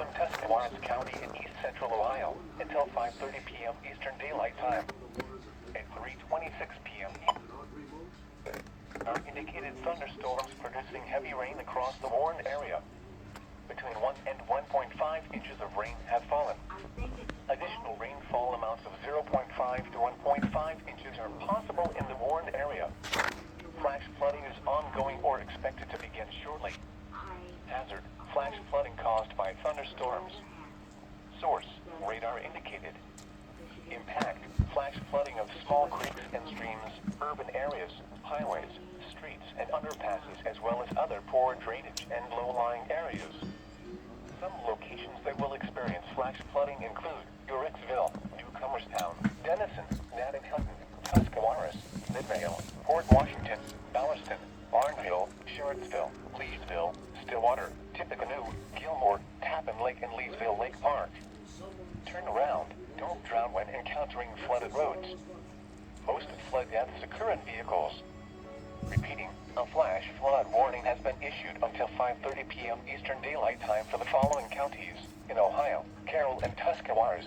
Northern Tuscarawas County in east central Ohio until 5:30 p.m. Eastern Daylight Time. At 3:26 p.m. are indicated thunderstorms producing heavy rain across the warned area. Between 1 and 1.5 inches of rain have fallen. Additional rainfall amounts of 0.5 to 1.5 inches are possible in the warned area. Flash flooding is ongoing or expected to begin shortly. Hazard: flash flooding caused by thunderstorms. Source: radar indicated. Impact: flash flooding of small creeks and streams, urban areas, highways, streets, and underpasses, as well as other poor drainage and low-lying areas. Some locations that will experience flash flooding include Uricksville, Newcomerstown, Denison, Natick-Hutton, Tuscarawas, Midvale, Port Washington, Ballaston, Barnville, Sherrittsville, Leesville, Stillwater, Tippecanoe, Gilmore, Tappan Lake, and Leesville Lake Park. Turn around. Don't drown when encountering flooded roads. Most flood deaths occur in vehicles. Repeating, a flash flood warning has been issued until 5:30 p.m. Eastern Daylight Time for the following counties in Ohio: Carroll and Tuscarawas,